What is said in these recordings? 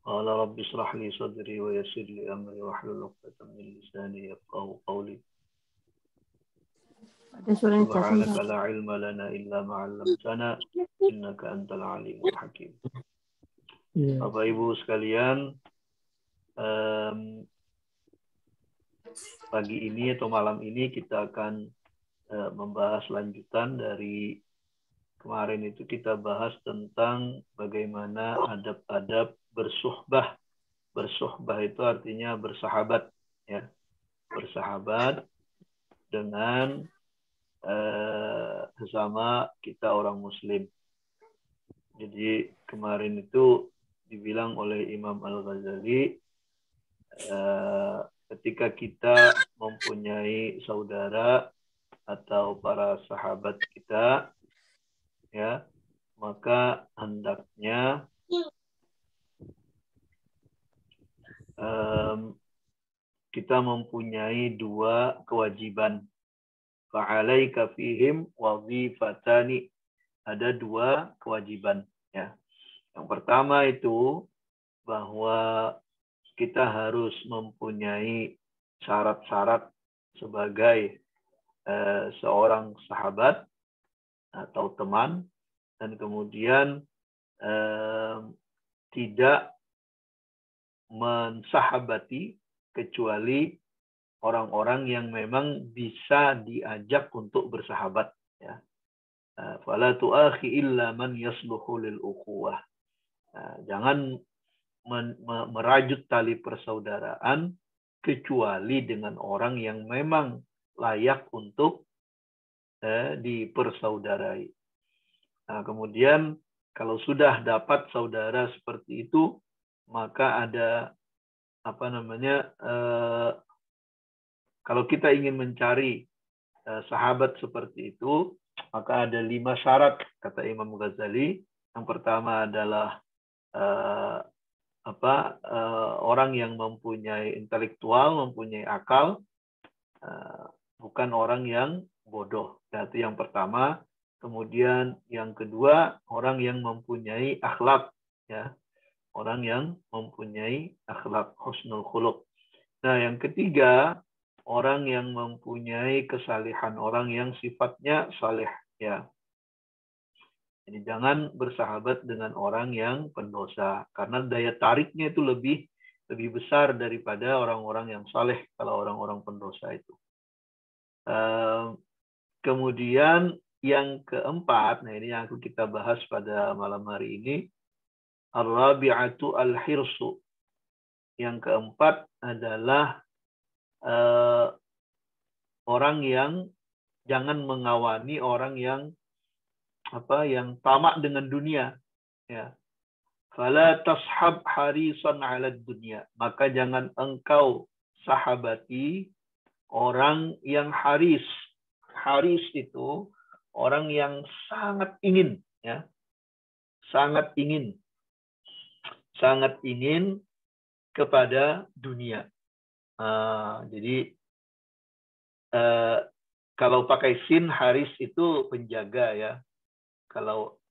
قال رب اشرح لي صدري ويسر لي أمري واحلل عقدة من لساني يفقهوا قولي سبحانك لا علم لنا إلا ما علمتنا إنك أنت العليم الحكيم. Bapak Ibu sekalian, pagi ini atau malam ini kita akan membahas lanjutan dari kemarin itu. Kita bahas tentang bagaimana adab-adab bersuhbah. Bersuhbah itu artinya bersahabat, ya, bersahabat dengan sesama kita orang Muslim. Jadi kemarin itu dibilang oleh Imam Al-Ghazali, ketika kita mempunyai saudara atau para sahabat kita, ya, maka hendaknya kita mempunyai dua kewajiban. Fa'alaika fihim wazifatani. Ada dua kewajiban, ya. Yang pertama itu bahwa kita harus mempunyai syarat-syarat sebagai seorang sahabat atau teman, dan kemudian tidak mensahabati kecuali orang-orang yang memang bisa diajak untuk bersahabat, ya. Fala tu'akhi illa man yasluhu lil ukhuwah. Jangan merajut tali persaudaraan kecuali dengan orang yang memang layak untuk dipersaudarai. Nah, kemudian kalau sudah dapat saudara seperti itu, maka ada kalau kita ingin mencari sahabat seperti itu, maka ada 5 syarat kata Imam Ghazali. Yang pertama adalah orang yang mempunyai intelektual, mempunyai akal, bukan orang yang bodoh. Itu yang pertama. Kemudian yang kedua, orang yang mempunyai akhlak, ya, orang yang mempunyai akhlak, husnul khuluq. Nah, yang ketiga, orang yang mempunyai kesalihan, orang yang sifatnya saleh, ya. Jadi jangan bersahabat dengan orang yang pendosa, karena daya tariknya itu lebih besar daripada orang-orang yang saleh kalau orang-orang pendosa itu. Kemudian yang keempat, nah ini yang kita bahas pada malam hari ini, ar-rabi'atu al-hirsu. Yang keempat adalah orang yang jangan mengawani orang yang tamak dengan dunia, ya. Fala tashab harisan 'ala dunya. Maka jangan engkau sahabati orang yang haris. Haris itu orang yang sangat ingin, ya. Sangat ingin kepada dunia. Jadi kalau pakai sin, haris itu penjaga, ya. Kalau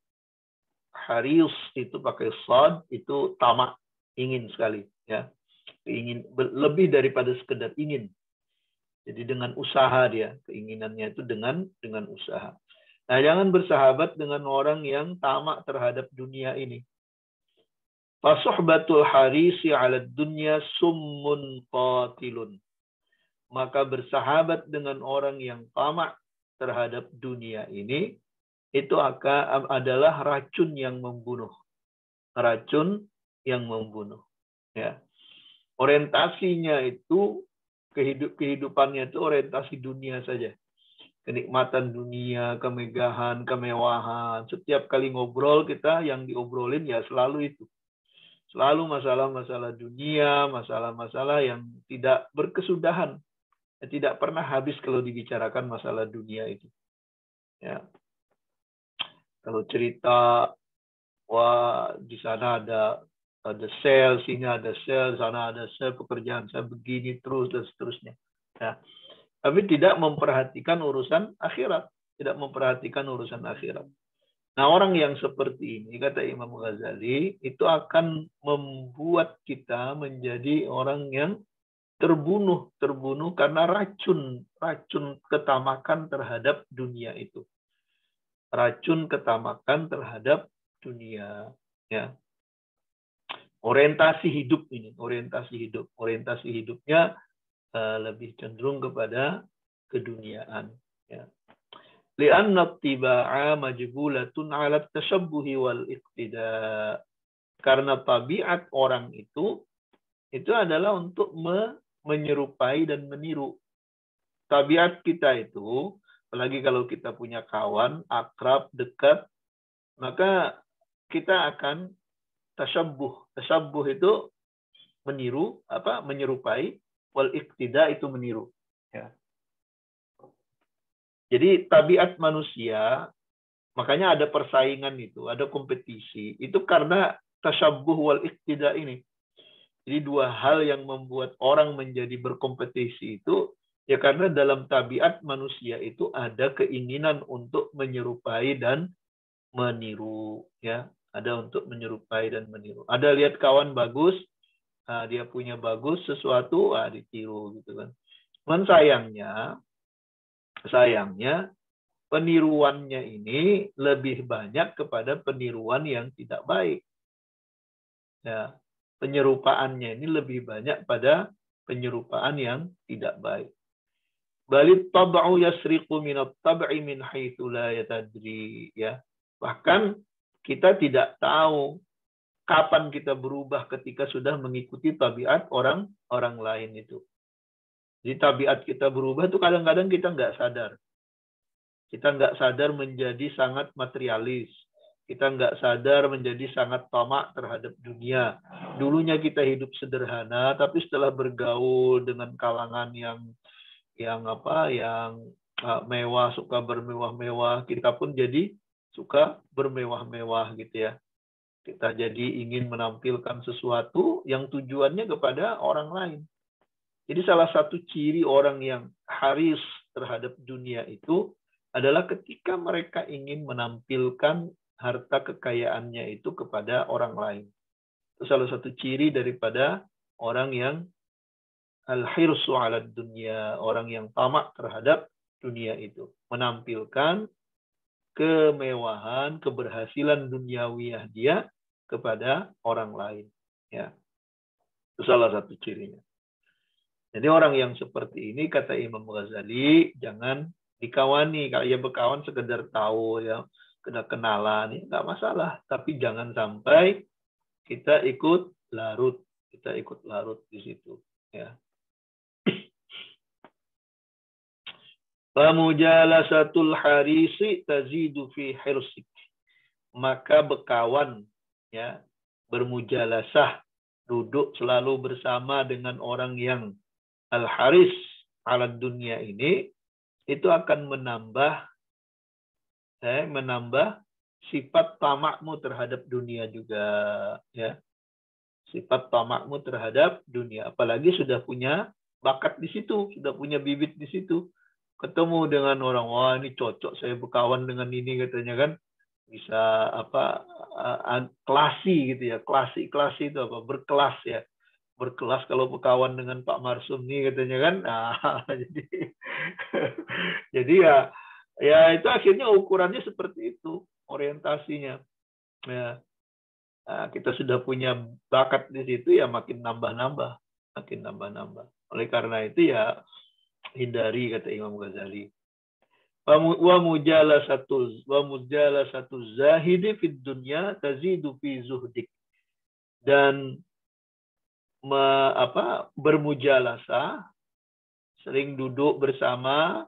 haris itu pakai shad, itu tamak, ingin sekali, ya. Ingin lebih daripada sekedar ingin. Jadi dengan usaha dia, keinginannya itu dengan usaha. Nah, jangan bersahabat dengan orang yang tamak terhadap dunia ini. Fasuhbatul harisi 'ala dunya summun qatilun. Maka bersahabat dengan orang yang tamak terhadap dunia ini, itu adalah racun yang membunuh. Racun yang membunuh, ya. Orientasinya itu, kehidupannya itu orientasi dunia saja. Kenikmatan dunia, kemegahan, kemewahan. Setiap kali ngobrol kita, yang diobrolin ya selalu itu. Selalu masalah-masalah dunia, masalah-masalah yang tidak berkesudahan. Tidak pernah habis kalau dibicarakan masalah dunia itu, ya. Kalau cerita, wah di sana ada sel, sini ada sel, sana ada sel, pekerjaan saya begini terus dan seterusnya, ya. Tapi tidak memperhatikan urusan akhirat, tidak memperhatikan urusan akhirat. Nah, orang yang seperti ini, kata Imam Ghazali, itu akan membuat kita menjadi orang yang terbunuh karena racun ketamakan terhadap dunia itu. Racun ketamakan terhadap dunia, ya. Orientasi hidupnya lebih cenderung kepada keduniaan, ya. Li'anna tiba'a majbulatun 'ala tashabbuhi wal iqtida. Karena tabiat orang itu adalah untuk menyerupai dan meniru. Tabiat kita itu, apalagi kalau kita punya kawan, akrab, dekat, maka kita akan tasyabbuh. Tasyabbuh itu meniru, menyerupai, wal iqtida itu meniru. Ya. Jadi tabiat manusia, makanya ada persaingan itu, ada kompetisi. Itu karena tasyabbuh wal iqtida ini. Jadi dua hal yang membuat orang menjadi berkompetisi itu, ya karena dalam tabiat manusia itu ada keinginan untuk menyerupai dan meniru. Ya, ada untuk menyerupai dan meniru. Ada lihat kawan bagus, dia punya bagus sesuatu, ditiru gitu kan. Cuman sayangnya peniruannya ini lebih banyak kepada peniruan yang tidak baik. Ya, penyerupaannya ini lebih banyak pada penyerupaan yang tidak baik. Balit tab'u yasriqu minat tab'i min haitsu la yatadri, ya. Bahkan kita tidak tahu kapan kita berubah ketika sudah mengikuti tabiat orang lain itu. Jadi tabiat kita berubah itu kadang-kadang kita nggak sadar. Kita nggak sadar menjadi sangat materialis. Kita nggak sadar menjadi sangat tamak terhadap dunia. Dulunya kita hidup sederhana, tapi setelah bergaul dengan kalangan yang mewah, suka bermewah-mewah, kita pun jadi suka bermewah-mewah gitu ya. Kita jadi ingin menampilkan sesuatu yang tujuannya kepada orang lain. Jadi salah satu ciri orang yang haris terhadap dunia itu adalah ketika mereka ingin menampilkan harta kekayaannya itu kepada orang lain. Itu salah satu ciri daripada orang yang al-hirsu 'ala dunya, orang yang tamak terhadap dunia itu, menampilkan kemewahan, keberhasilan duniawiyah dia kepada orang lain, ya. Itu salah satu cirinya. Jadi orang yang seperti ini, kata Imam Ghazali, jangan dikawani. Kalau ya berkawan sekedar tahu, ya, kena kenalan, ya nggak masalah. Tapi jangan sampai kita ikut larut di situ, ya. Famujalasatul harisi tazidu fi hirsik. Maka berkawan, ya, bermujalasah, duduk selalu bersama dengan orang yang al-haris ala dunia ini, itu akan menambah sifat tamakmu terhadap dunia juga, ya. Sifat tamakmu terhadap dunia, apalagi sudah punya bakat di situ, sudah punya bibit di situ. Ketemu dengan orang, wah ini cocok saya berkawan dengan ini, katanya kan. Bisa klasi gitu ya. Klasi itu apa? Berkelas ya. Berkelas kalau berkawan dengan Pak Marsum nih, katanya kan. Nah, jadi ya itu akhirnya ukurannya seperti itu, orientasinya. Ya, nah, kita sudah punya bakat di situ, ya makin nambah-nambah. Oleh karena itu ya hindari, kata Imam Ghazali. Wa mujalasatu zahidi fid dunya tazidu fi zuhdik. Dan bermujalasah, sering duduk bersama,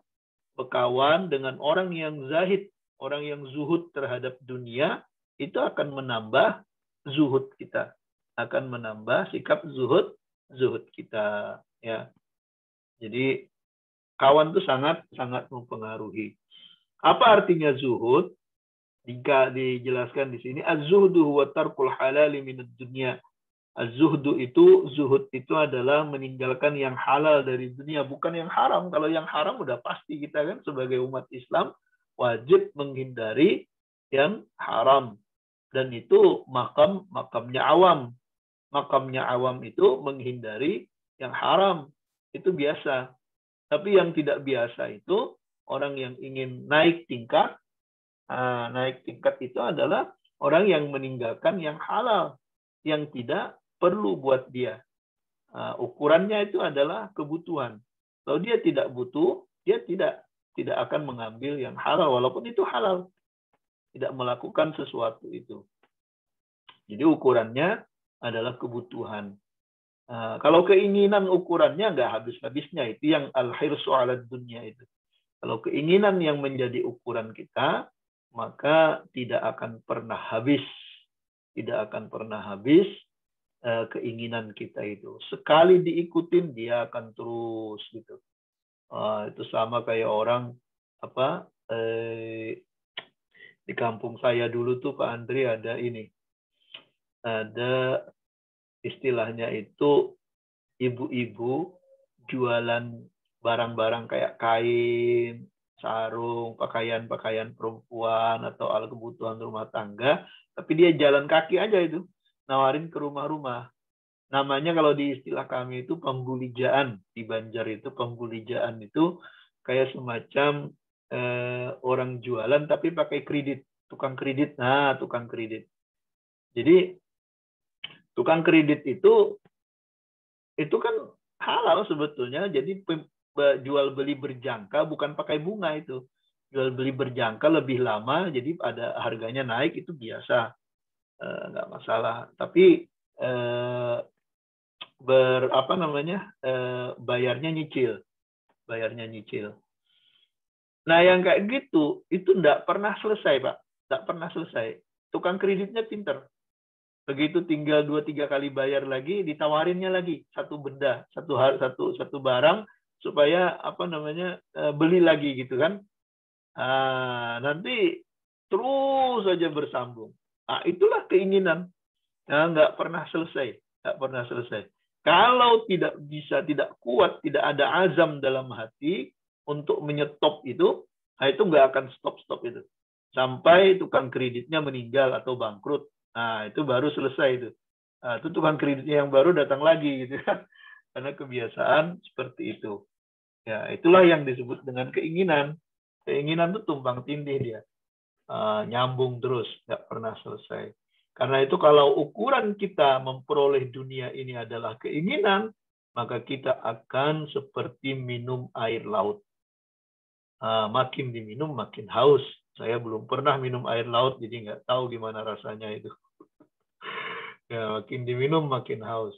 berkawan dengan orang yang zahid, orang yang zuhud terhadap dunia, itu akan menambah zuhud kita, akan menambah sikap zuhud kita, ya. Jadi kawan itu sangat mempengaruhi. Apa artinya zuhud? Jika dijelaskan di sini, az-zuhdu huwa tarkul halali minad dunya. Az-zuhdu itu, zuhud itu adalah meninggalkan yang halal dari dunia, bukan yang haram. Kalau yang haram udah pasti kita kan sebagai umat Islam wajib menghindari yang haram. Dan itu makamnya awam. Makamnya awam itu menghindari yang haram. Itu biasa. Tapi yang tidak biasa itu orang yang ingin naik tingkat. Naik tingkat itu adalah orang yang meninggalkan yang halal, yang tidak perlu buat dia. Ukurannya itu adalah kebutuhan. Kalau dia tidak butuh, dia tidak akan mengambil yang halal, walaupun itu halal. Tidak melakukan sesuatu itu. Jadi ukurannya adalah kebutuhan. Kalau keinginan ukurannya nggak habis-habisnya, itu yang al-hirsu ala dunya itu. Kalau keinginan yang menjadi ukuran kita, maka tidak akan pernah habis. Tidak akan pernah habis keinginan kita itu. Sekali diikutin, dia akan terus gitu. Itu sama kayak orang apa di kampung saya dulu tuh Pak Andri ada ini. Ada istilahnya itu ibu-ibu jualan barang-barang kayak kain, sarung, pakaian-pakaian perempuan atau alat kebutuhan rumah tangga, tapi dia jalan kaki aja itu, nawarin ke rumah-rumah. Namanya kalau di istilah kami itu pembulijaan. Di Banjar itu pembulijaan itu kayak semacam orang jualan tapi pakai kredit, tukang kredit. Nah, tukang kredit. Jadi tukang kredit itu kan halal sebetulnya. Jadi jual beli berjangka, bukan pakai bunga itu. Jual beli berjangka lebih lama, jadi ada harganya naik, itu biasa, nggak masalah. Tapi bayarnya nyicil. Nah yang kayak gitu itu nggak pernah selesai Pak, nggak pernah selesai. Tukang kreditnya pinter. Begitu tinggal 2-3 kali bayar lagi, ditawarinnya lagi satu benda, satu barang supaya beli lagi gitu kan. Nanti terus saja bersambung. Itulah keinginan. Nggak pernah selesai, nggak pernah selesai. Kalau tidak bisa, tidak kuat, tidak ada azam dalam hati untuk menyetop itu nggak akan stop itu. Sampai tukang kreditnya meninggal atau bangkrut. Itu baru selesai itu. Itu tukang kreditnya yang baru datang lagi gitu kan. Karena kebiasaan seperti itu. Ya, itulah yang disebut dengan keinginan. Keinginan itu tumpang tindih dia. Nyambung terus, nggak pernah selesai. Karena itu kalau ukuran kita memperoleh dunia ini adalah keinginan, maka kita akan seperti minum air laut. Makin diminum, makin haus. Saya belum pernah minum air laut, jadi nggak tahu gimana rasanya itu. Ya, makin diminum, makin haus.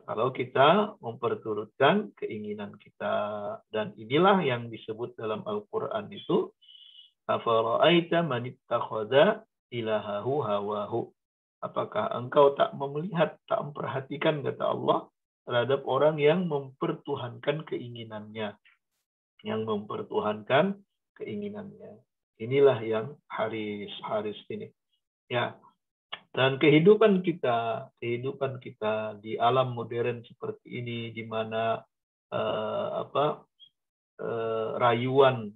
Kalau kita memperturutkan keinginan kita. Dan inilah yang disebut dalam Al-Quran itu, afara'aita man ittakhadha ilahahu hawahu. Apakah engkau tak melihat, tak memperhatikan, kata Allah, terhadap orang yang mempertuhankan keinginannya. Yang mempertuhankan keinginannya. Inilah yang Haris ini. Ya. Dan kehidupan kita di alam modern seperti ini, di mana rayuan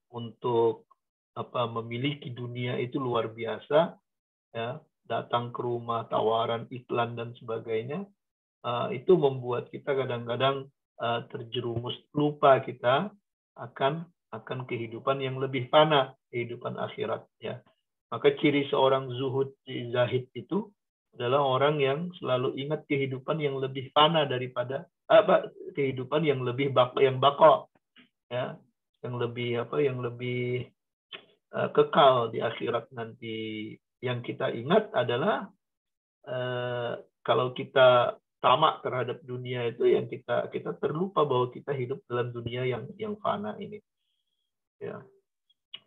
untuk memiliki dunia itu luar biasa, ya, datang ke rumah, tawaran iklan dan sebagainya, itu membuat kita kadang-kadang terjerumus, lupa kita akan kehidupan yang lebih fana, kehidupan akhirat, ya. Maka ciri seorang zahid itu adalah orang yang selalu ingat kehidupan yang lebih fana daripada kehidupan yang lebih bako, ya, yang lebih kekal di akhirat nanti. Yang kita ingat adalah kalau kita tamak terhadap dunia itu, yang kita terlupa bahwa kita hidup dalam dunia yang fana ini. Ya.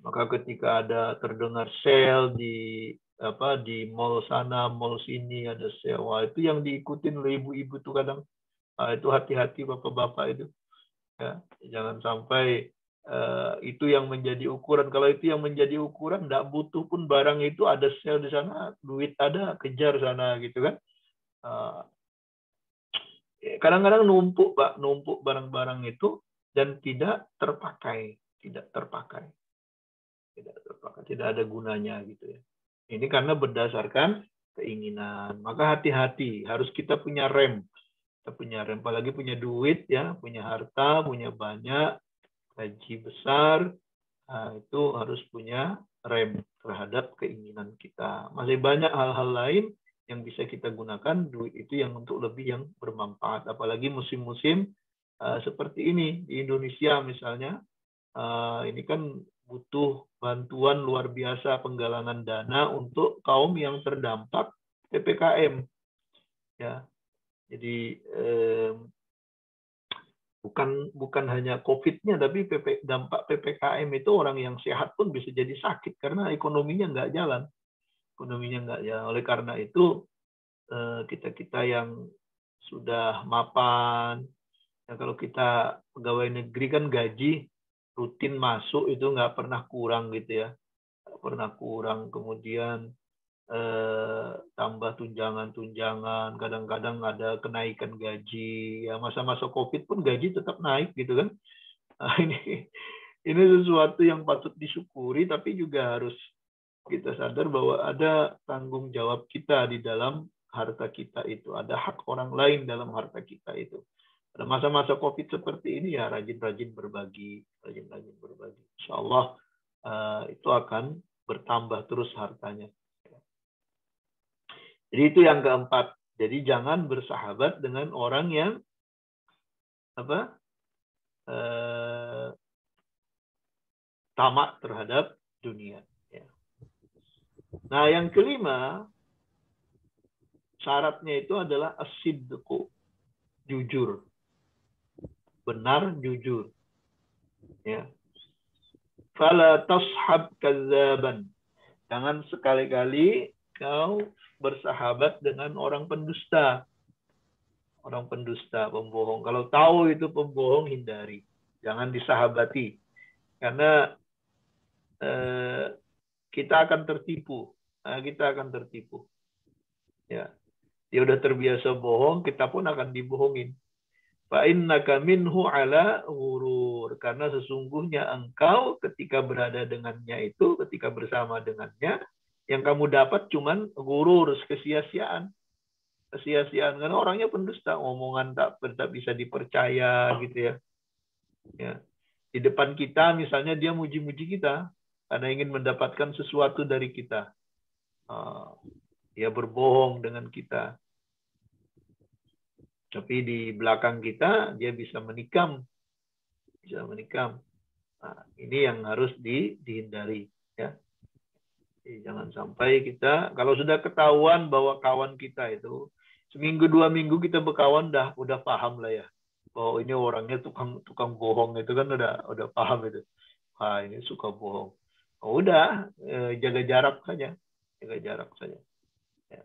Maka ketika ada terdengar sale di mall sana, mall sini ada sale, wah itu yang diikutin oleh ibu-ibu tuh kadang. Itu hati-hati bapak-bapak itu. Ya, jangan sampai itu yang menjadi ukuran. Kalau itu yang menjadi ukuran, nggak butuh pun barang itu, ada sale di sana, duit ada, kejar sana gitu kan. Kadang-kadang numpuk barang-barang itu dan tidak terpakai. tidak ada gunanya gitu ya. Ini karena berdasarkan keinginan. Maka hati-hati, harus kita punya rem. Kita punya rem, apalagi punya duit ya, punya harta, punya banyak, gaji besar, nah, itu harus punya rem terhadap keinginan kita. Masih banyak hal-hal lain yang bisa kita gunakan duit itu yang untuk lebih yang bermanfaat. Apalagi musim-musim seperti ini di Indonesia misalnya, ini kan butuh bantuan luar biasa penggalangan dana untuk kaum yang terdampak PPKM. Ya, jadi bukan hanya COVID-nya, tapi dampak PPKM itu orang yang sehat pun bisa jadi sakit karena ekonominya nggak jalan. Ekonominya nggak jalan. Oleh karena itu, kita yang sudah mapan, ya kalau kita pegawai negeri kan gaji rutin masuk itu nggak pernah kurang gitu ya. Nggak pernah kurang. Kemudian tambah tunjangan-tunjangan, kadang-kadang ada kenaikan gaji. Ya masa-masa COVID pun gaji tetap naik gitu kan. Nah, ini sesuatu yang patut disyukuri, tapi juga harus kita sadar bahwa ada tanggung jawab kita di dalam harta kita itu. Ada hak orang lain dalam harta kita itu. Pada masa-masa COVID seperti ini ya rajin-rajin berbagi, rajin-rajin berbagi. Insya Allah itu akan bertambah terus hartanya. Jadi itu yang keempat. Jadi jangan bersahabat dengan orang yang tamak terhadap dunia. Ya. Nah, yang kelima, syaratnya itu adalah as-sidqu, jujur. Benar, jujur. Ya. Fala tashab kazzaban. Jangan sekali-kali kau bersahabat dengan orang pendusta. Orang pendusta, pembohong. Kalau tahu itu pembohong, hindari. Jangan disahabati. Karena kita akan tertipu. Kita akan tertipu. Ya. Dia udah terbiasa bohong, kita pun akan dibohongin. Fa'innaka minhu ala ghurur. Karena sesungguhnya engkau ketika berada dengannya itu, ketika bersama dengannya, yang kamu dapat cuman ghurur, kesia-siaan. Kesia-siaan. Karena orangnya pendusta, omongan tak bisa dipercaya gitu ya. Ya. Di depan kita misalnya dia muji-muji kita karena ingin mendapatkan sesuatu dari kita. Dia berbohong dengan kita. Tapi di belakang kita dia bisa menikam. Bisa menikam. Nah, ini yang harus dihindari. Ya. Jadi jangan sampai kita, kalau sudah ketahuan bahwa kawan kita itu, seminggu 2 minggu kita berkawan, udah paham lah ya. Bahwa ini orangnya tukang bohong itu kan udah paham itu. Ini suka bohong. Udah, jaga jarak saja. Jaga jarak saja. Ya.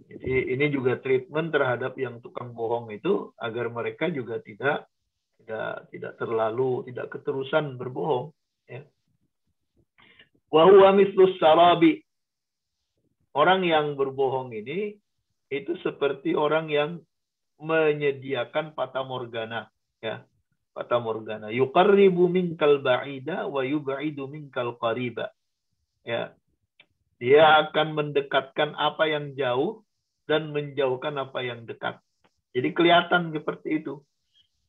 Jadi ini juga treatment terhadap yang tukang bohong itu agar mereka juga tidak terlalu, tidak keterusan berbohong. Ya. Wa huwa mislus sarabi. Orang yang berbohong ini itu seperti orang yang menyediakan fata morgana, ya. Fata morgana. Yuqarribu minkal ba'ida wa yub'idu minkal qariba. Ya. Dia akan mendekatkan apa yang jauh dan menjauhkan apa yang dekat. Jadi kelihatan seperti itu.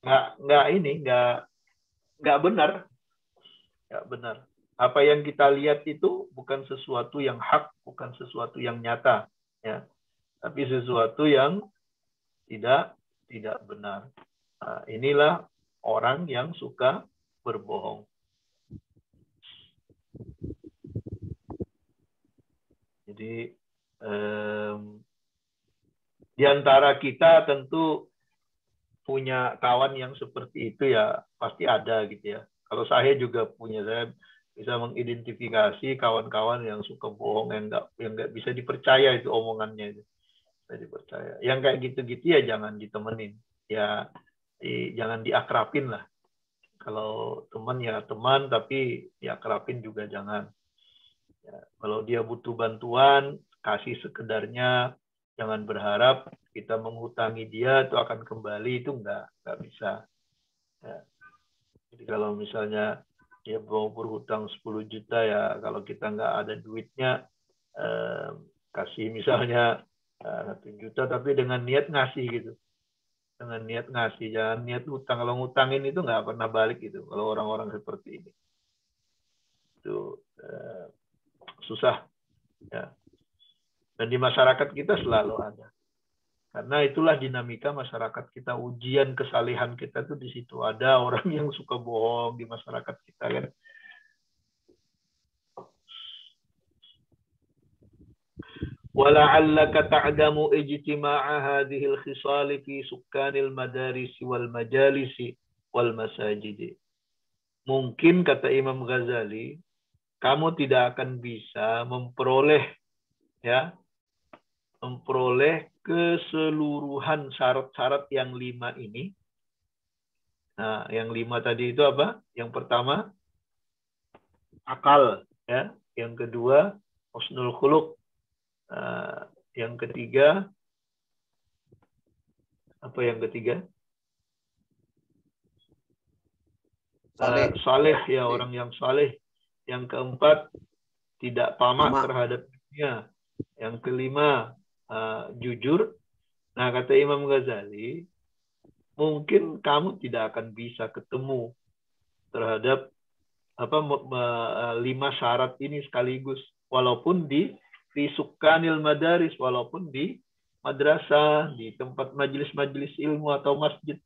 Nggak benar. Nggak benar. Apa yang kita lihat itu bukan sesuatu yang hak, bukan sesuatu yang nyata, ya. Tapi sesuatu yang tidak benar. Nah, inilah orang yang suka berbohong. Jadi di antara kita tentu punya kawan yang seperti itu ya pasti ada gitu ya. Kalau saya juga punya, saya bisa mengidentifikasi kawan-kawan yang suka bohong, yang nggak bisa dipercaya itu omongannya itu. Bisa dipercaya. Yang kayak gitu-gitu ya jangan ditemenin. Ya jangan diakrapin lah. Kalau teman ya teman, tapi diakrapin juga jangan. Ya, kalau dia butuh bantuan, kasih sekedarnya, jangan berharap kita menghutangi dia itu akan kembali, itu nggak bisa. Ya. Jadi kalau misalnya Ya mau berhutang 10 juta ya, kalau kita nggak ada duitnya, kasih misalnya 1 juta tapi dengan niat ngasih gitu. Dengan niat ngasih, jangan niat hutang. Kalau ngutangin itu nggak pernah balik gitu. Kalau orang-orang seperti ini. Itu susah. Ya. Dan di masyarakat kita selalu ada. Karena itulah dinamika masyarakat kita. Ujian kesalehan kita tuh di situ. Ada orang yang suka bohong di masyarakat kita kan. وَلَعَلَّكَ تَعْدَمُ اجْتِمَاعَ هَذِهِ الْخِصَالِ فِي سُكَّانِ الْمَدَارِسِ وَالْمَجَالِسِ وَالْمَسَاجِدِ. Mungkin, kata Imam Ghazali, kamu tidak akan bisa memperoleh keseluruhan syarat-syarat yang 5 ini. Nah, yang 5 tadi itu apa? Yang pertama, akal, ya. Yang kedua, husnul khuluq. Yang ketiga, apa yang ketiga? Saleh, ya, orang yang saleh. Yang keempat, tidak tamak terhadap dunia. Yang kelima, jujur. Nah, kata Imam Ghazali, mungkin kamu tidak akan bisa ketemu terhadap 5 syarat ini sekaligus, walaupun di sukanil madaris, walaupun di madrasah, di tempat majelis-majelis ilmu atau masjid,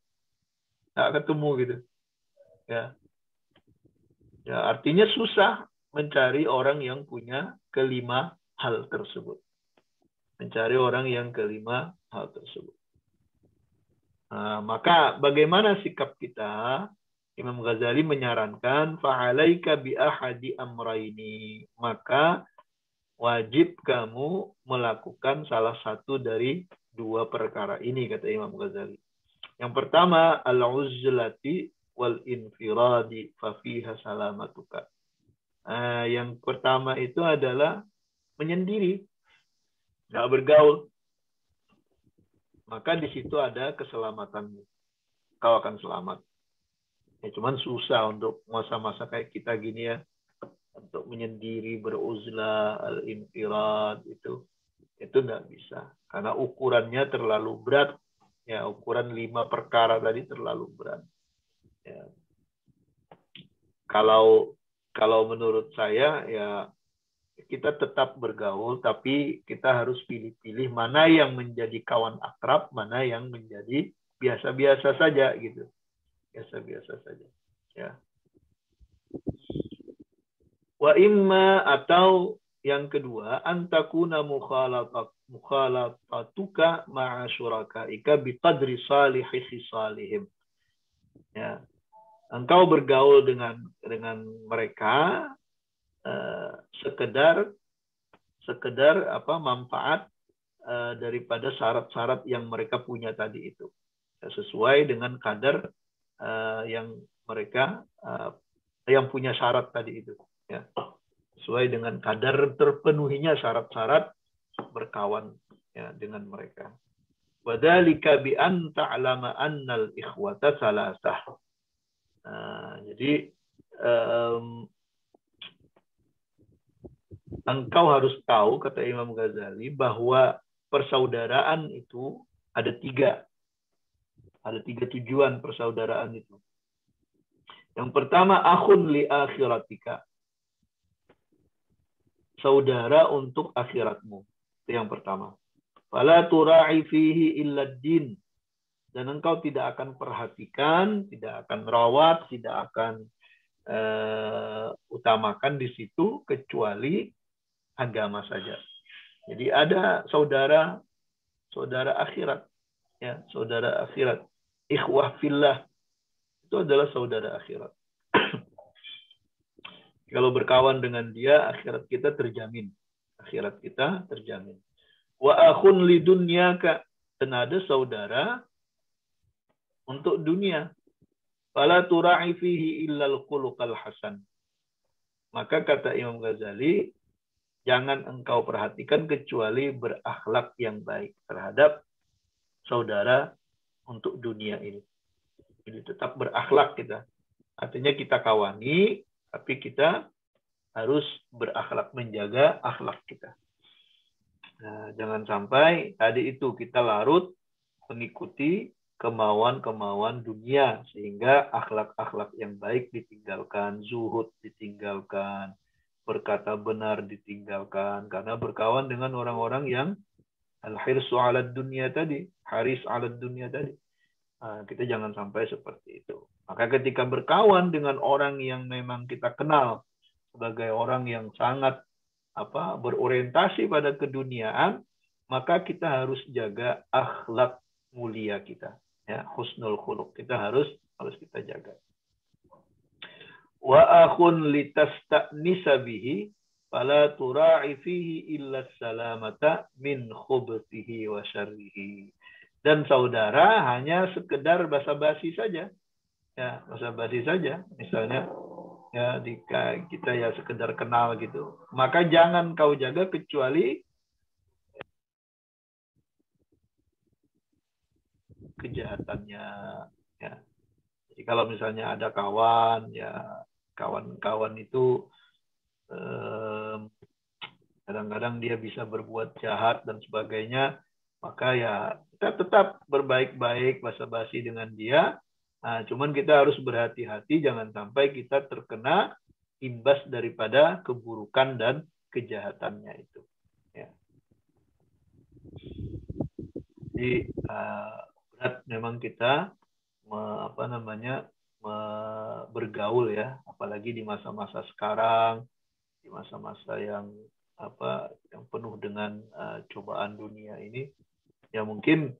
nggak ketemu gitu. Ya, artinya susah mencari orang yang punya kelima hal tersebut. Mencari orang yang kelima hal tersebut. Nah, maka bagaimana sikap kita? Imam Ghazali menyarankan fa'alaika bi ahadi amraini, maka wajib kamu melakukan salah satu dari 2 perkara ini, kata Imam Ghazali. Yang pertama, al-uzlati wal infiradi fa fiha salamatuka. Yang pertama itu adalah menyendiri, nggak bergaul. Maka di situ ada keselamatanmu. Kau akan selamat. Ya, cuman susah untuk masa-masa kayak kita gini ya, untuk menyendiri, beruzlah, al-infirad, itu nggak bisa. Karena ukurannya terlalu berat. Ya, ukuran 5 perkara tadi terlalu berat. Ya. Kalau menurut saya, ya kita tetap bergaul, tapi kita harus pilih-pilih mana yang menjadi kawan akrab, mana yang menjadi biasa-biasa saja gitu. Biasa-biasa saja. Ya. Wa imma, atau yang kedua, antakuna mukhalatatuka ma'a syurakaika biqadri salihi khisalihim. Ya. Engkau bergaul dengan mereka sekedar manfaat daripada syarat-syarat yang mereka punya tadi itu. Sesuai dengan kadar yang mereka yang punya syarat tadi itu, ya. Sesuai dengan kadar terpenuhinya syarat-syarat berkawan, ya, dengan mereka. Wadzalika bi an ta'lama annal ikhwata salasah. Jadi engkau harus tahu, kata Imam Ghazali, bahwa persaudaraan itu ada 3. Ada 3 tujuan persaudaraan itu. Yang pertama, akhun li akhiratika. Saudara untuk akhiratmu. Itu yang pertama. Fala tura'i fihi illa din. Dan engkau tidak akan perhatikan, tidak akan rawat, tidak akan utamakan di situ kecuali agama saja. Jadi ada saudara akhirat, ya, saudara akhirat. Ikhwah fillah itu adalah saudara akhirat. Kalau berkawan dengan dia, akhirat kita terjamin. Akhirat kita terjamin. Wa akhun li dunyaka, dan ada saudara untuk dunia. Fala tura'i fihi illal khuluqal hasan. Maka kata Imam Ghazali, jangan engkau perhatikan kecuali berakhlak yang baik terhadap saudara untuk dunia ini. Jadi tetap berakhlak kita. Artinya kita kawani, Tapi kita harus berakhlak, menjaga akhlak kita. Nah, jangan sampai tadi itu kita larut mengikuti kemauan-kemauan dunia sehingga akhlak-akhlak yang baik ditinggalkan, zuhud ditinggalkan, berkata benar ditinggalkan karena berkawan dengan orang-orang yang al-hirsu 'alad dunya tadi, haris 'alad dunya tadi. Nah, kita jangan sampai seperti itu. Maka ketika berkawan dengan orang yang memang kita kenal sebagai orang yang sangat berorientasi pada keduniaan, maka kita harus jaga akhlak mulia kita, ya, husnul khuluq kita harus kita jaga. Wa akhun litasta'nisa bihi fala tura'i fihi illa salamata min khubtihi wa syarrihi. Dan saudara hanya sekedar basa-basi saja, ya, basa-basi saja, misalnya ya kita ya sekedar kenal gitu, maka jangan kau jaga kecuali kejahatannya, ya. Jadi kalau misalnya ada kawan, ya kawan-kawan itu kadang-kadang dia bisa berbuat jahat dan sebagainya, maka ya kita tetap berbaik-baik, basa-basi dengan dia. Nah, cuman kita harus berhati-hati jangan sampai kita terkena imbas daripada keburukan dan kejahatannya itu. Ya. Jadi berat memang kita bergaul ya, apalagi di masa-masa sekarang, di masa-masa yang penuh dengan cobaan dunia ini. Ya mungkin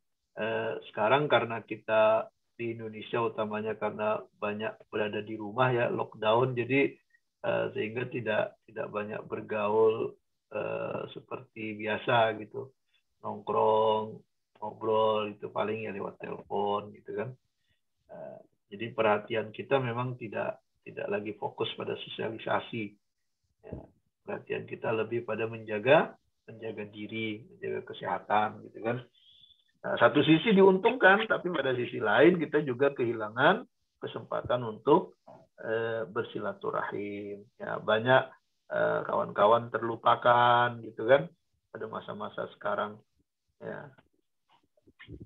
sekarang karena kita di Indonesia utamanya karena banyak berada di rumah ya, lockdown, jadi sehingga tidak banyak bergaul seperti biasa gitu, nongkrong, ngobrol itu paling ya lewat telepon gitu kan. Jadi perhatian kita memang tidak lagi fokus pada sosialisasi. Ya, perhatian kita lebih pada menjaga diri, menjaga kesehatan gitu kan. Nah, satu sisi diuntungkan, tapi pada sisi lain kita juga kehilangan kesempatan untuk bersilaturahim. Ya, banyak kawan-kawan terlupakan gitu kan pada masa-masa sekarang. Ya,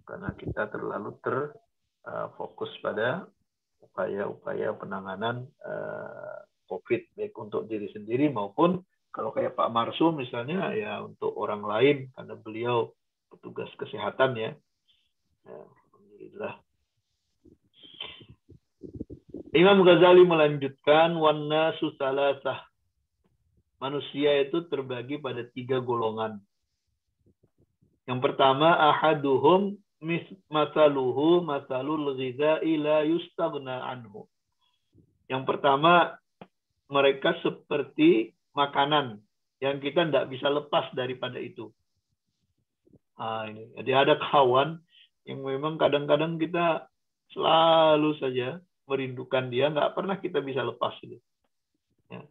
karena kita terlalu terfokus pada upaya-upaya penanganan COVID baik untuk diri sendiri maupun kalau kayak Pak Marsum misalnya ya untuk orang lain karena beliau petugas kesehatan ya. Alhamdulillah. Imam Ghazali melanjutkan wannasu salasah. Manusia itu terbagi pada 3 golongan. Yang pertama ahaduhum masaluhu masalul ghidha'i la yustaghna anhu. Yang pertama mereka seperti makanan yang kita tidak bisa lepas daripada itu. Nah, ini. Jadi ada kawan yang memang kadang-kadang kita selalu saja merindukan dia, nggak pernah kita bisa lepas itu. Ya.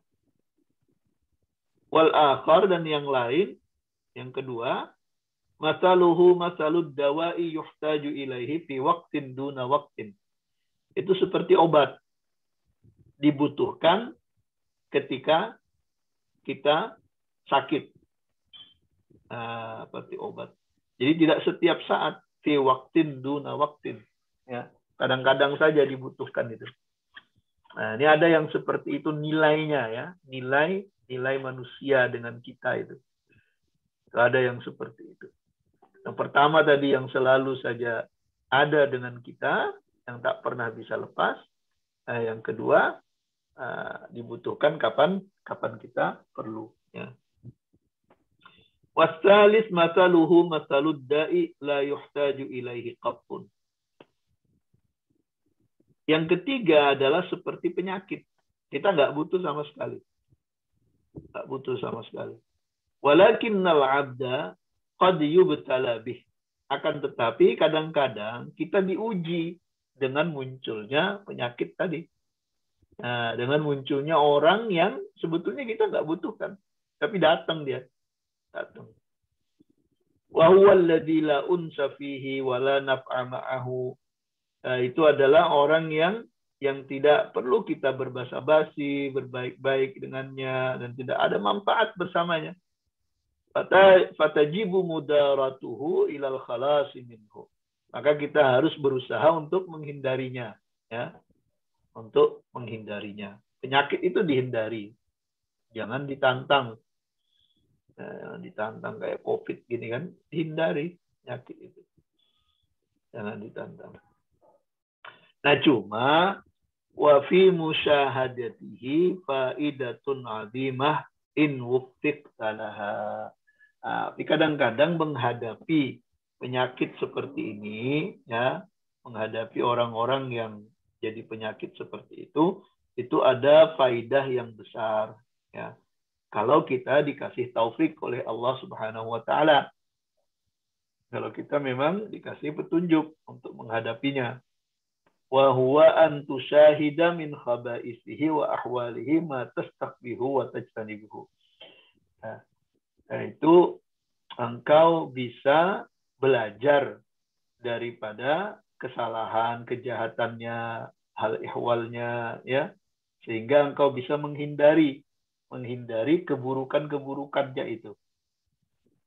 Wal akhar dan yang lain, yang kedua, masaluhu masalud dawa'i yuhtaju ilaihi fi waqtin duna waqtin. Itu seperti obat dibutuhkan ketika kita sakit. Seperti obat. Jadi tidak setiap saat fi waqtin duna waqtin. Ya, kadang-kadang saja dibutuhkan itu. Nah, ini ada yang seperti itu nilainya ya, nilai manusia dengan kita itu. Ada yang seperti itu. Yang pertama tadi yang selalu saja ada dengan kita, yang tak pernah bisa lepas. Yang kedua dibutuhkan kapan kita perlu. Ya. Wasalis masaluhu masalud da'i la yuhtaju ilaihi qattun. Yang ketiga adalah seperti penyakit. Kita nggak butuh sama sekali. Nggak butuh sama sekali. Walakinnal abda qad yubtala bih. Akan tetapi kadang-kadang kita diuji dengan munculnya penyakit tadi. Nah, dengan munculnya orang yang sebetulnya kita nggak butuhkan. Tapi datang dia. Datang. Wa huwa alladzi la unsa fihi wa la naf'a ma'ahu. Itu adalah orang yang yang tidak perlu kita berbasa-basi, berbaik-baik dengannya, dan tidak ada manfaat bersamanya. Fatajibu mudaratuhu ilal khalasi minhu. Maka kita harus berusaha untuk menghindarinya, ya, untuk menghindarinya. Penyakit itu dihindari, jangan ditantang. Ditantang kayak COVID gini kan, dihindari penyakit itu, jangan ditantang. Nah, cuma wa fi musyahadatihi faidatun 'azimah in wuffiqta laha. Tapi kadang-kadang menghadapi penyakit seperti ini, ya, menghadapi orang-orang yang jadi penyakit seperti itu ada faidah yang besar, ya. Kalau kita dikasih taufik oleh Allah Subhanahu wa taala. Kalau kita memang dikasih petunjuk untuk menghadapinya. Wa huwa an tusyahida min khaba'isihi wa ahwalihi ma tastaqbihu wa tajtanibuhu. Nah, itu engkau bisa belajar daripada kesalahan, kejahatannya, hal ihwalnya, ya, sehingga engkau bisa menghindari keburukan-keburukannya itu.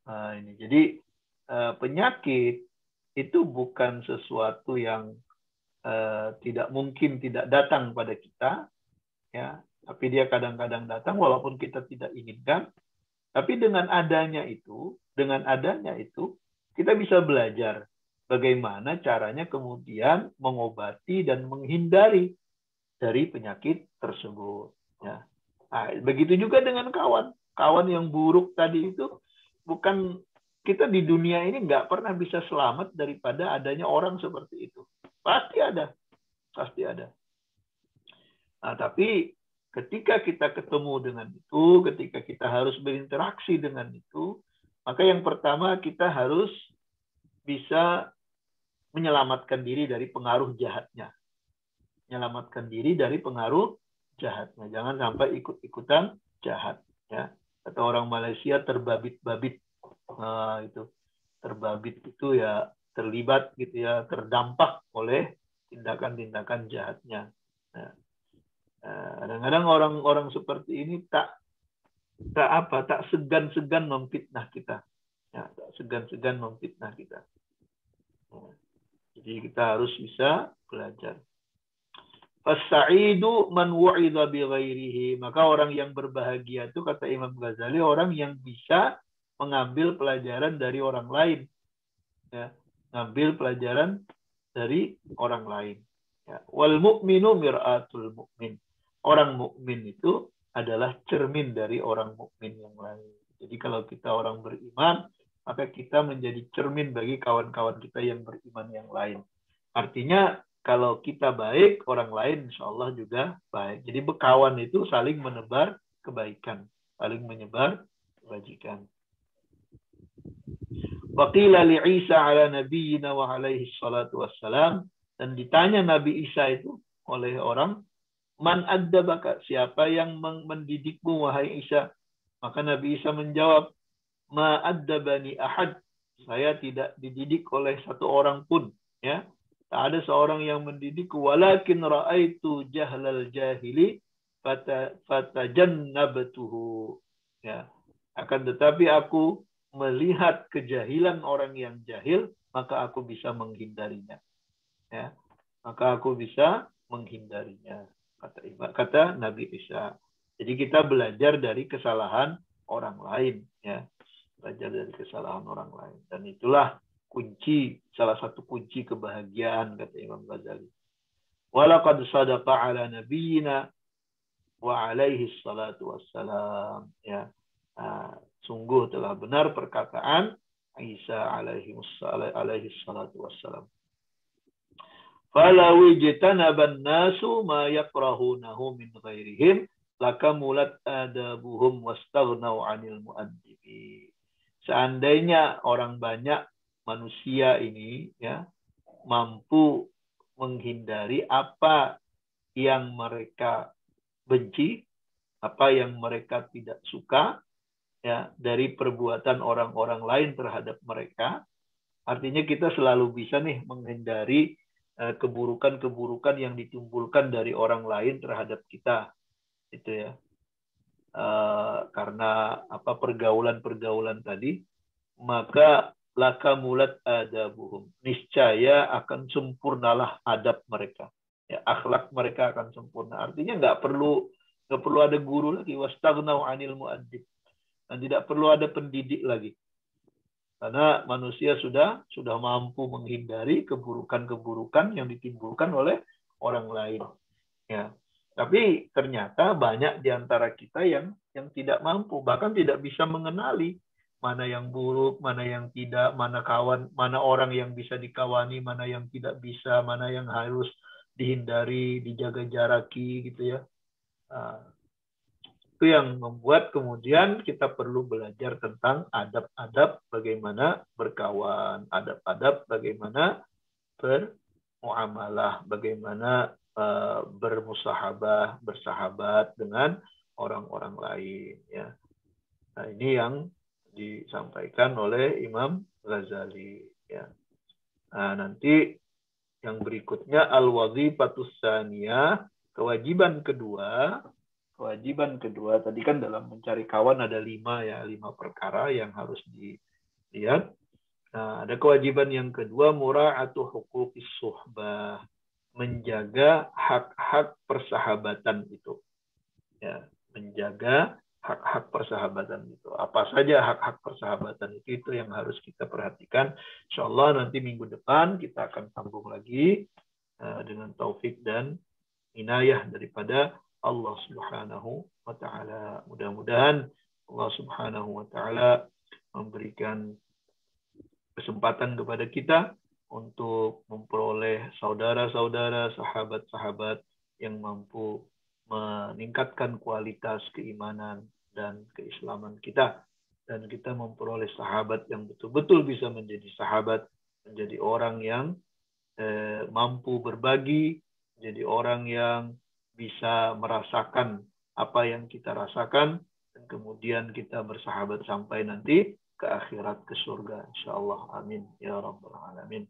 Nah, ini jadi penyakit itu bukan sesuatu yang tidak mungkin tidak datang pada kita, ya, tapi dia kadang-kadang datang walaupun kita tidak inginkan. Tapi dengan adanya itu, kita bisa belajar bagaimana caranya kemudian mengobati dan menghindari dari penyakit tersebut. Ya. Nah, begitu juga dengan kawan yang buruk tadi itu, bukan kita di dunia ini nggak pernah bisa selamat daripada adanya orang seperti itu. Pasti ada. Nah, tapi ketika kita ketemu dengan itu, ketika kita harus berinteraksi dengan itu, maka yang pertama kita harus bisa menyelamatkan diri dari pengaruh jahatnya. Jangan sampai ikut-ikutan jahat. Ya. Kata orang Malaysia, terbabit-babit. Nah, itu terbabit itu ya terlibat gitu ya, terdampak oleh tindakan-tindakan jahatnya. Nah, kadang-kadang orang-orang seperti ini tak segan-segan memfitnah kita. Ya, tak segan-segan memfitnah kita. Nah, jadi kita harus bisa belajar. As-sa'idu man wu'idha bi ghairihi. Maka orang yang berbahagia itu, kata Imam Ghazali, orang yang bisa mengambil pelajaran dari orang lain. Ya, ngambil pelajaran dari orang lain. Ya. Wal mu'minu mir'atul mu'min. Orang mukmin itu adalah cermin dari orang mukmin yang lain. Jadi kalau kita orang beriman, maka kita menjadi cermin bagi kawan-kawan kita yang beriman yang lain. Artinya kalau kita baik, orang lain insya Allah juga baik. Jadi berkawan itu saling menebar kebaikan, saling menyebar kebajikan. Waqila li Isa ala nabiyina wa alaihi salatu wassalam. Dan ditanya Nabi Isa itu oleh orang, man addabaka, siapa yang mendidikmu wahai Isa? Maka Nabi Isa menjawab, ma addabani ahad, saya tidak dididik oleh satu orang pun, ya. Tak ada seorang yang mendidikku, walakin ra'aitu jahlal jahili fatajannabtuhu, ya. Akan tetapi aku melihat kejahilan orang yang jahil, maka aku bisa menghindarinya, ya. Maka aku bisa menghindarinya, kata Nabi Isa. Jadi kita belajar dari kesalahan orang lain, ya. Belajar dari kesalahan orang lain. Dan itulah salah satu kunci kebahagiaan, kata Imam Ghazali. Walaqad sadaqa ala nabiyyina wa alaihi salatu wassalam, ya. Sungguh telah benar perkataan Isa alaihi salatu wassalam. Falau ijtanaban nasu ma yakrahunahu min ghairihim lakamulat adabuhum wastaghnau 'anil mu'addibi. Seandainya orang banyak manusia ini, ya, mampu menghindari apa yang mereka benci, apa yang mereka tidak suka, ya, dari perbuatan orang-orang lain terhadap mereka, artinya kita selalu bisa nih menghindari keburukan-keburukan yang ditimbulkan dari orang lain terhadap kita, itu ya. Karena pergaulan-pergaulan tadi, maka laka mulat adabuhum, niscaya akan sempurnalah adab mereka, ya, akhlak mereka akan sempurna. Artinya nggak perlu ada guru lagi, wastaghnau anil muadzib, dan tidak perlu ada pendidik lagi, karena manusia sudah mampu menghindari keburukan-keburukan yang ditimbulkan oleh orang lain, ya. Tapi ternyata banyak di antara kita yang tidak mampu, bahkan tidak bisa mengenali mana yang buruk, mana yang tidak, mana mana orang yang bisa dikawani, mana yang tidak bisa, mana yang harus dihindari, dijaga jaraki, gitu ya. Itu yang membuat kemudian kita perlu belajar tentang adab-adab bagaimana berkawan, adab-adab bagaimana bermuamalah, bagaimana bersahabat dengan orang-orang lain, ya. Nah, ini yang disampaikan oleh Imam Ghazali, ya. Nah, nanti yang berikutnya al-wazifatus tsaniyah, kewajiban kedua tadi kan dalam mencari kawan ada 5 perkara yang harus dilihat. Nah, ada kewajiban yang kedua, mura'atu huquqis suhbah, menjaga hak-hak persahabatan itu. Ya, menjaga hak-hak persahabatan itu. Apa saja hak-hak persahabatan itu yang harus kita perhatikan. Insyaallah nanti minggu depan kita akan sambung lagi dengan taufik dan inayah daripada Allah Subhanahu wa taala. Mudah-mudahan Allah Subhanahu wa taala memberikan kesempatan kepada kita untuk memperoleh saudara-saudara, sahabat-sahabat yang mampu meningkatkan kualitas keimanan dan keislaman kita. Dan kita memperoleh sahabat yang betul-betul bisa menjadi sahabat, menjadi orang yang mampu berbagi, menjadi orang yang bisa merasakan apa yang kita rasakan, dan kemudian kita bersahabat sampai nanti ke akhirat, ke surga, insyaallah. Amin ya rabbal alamin.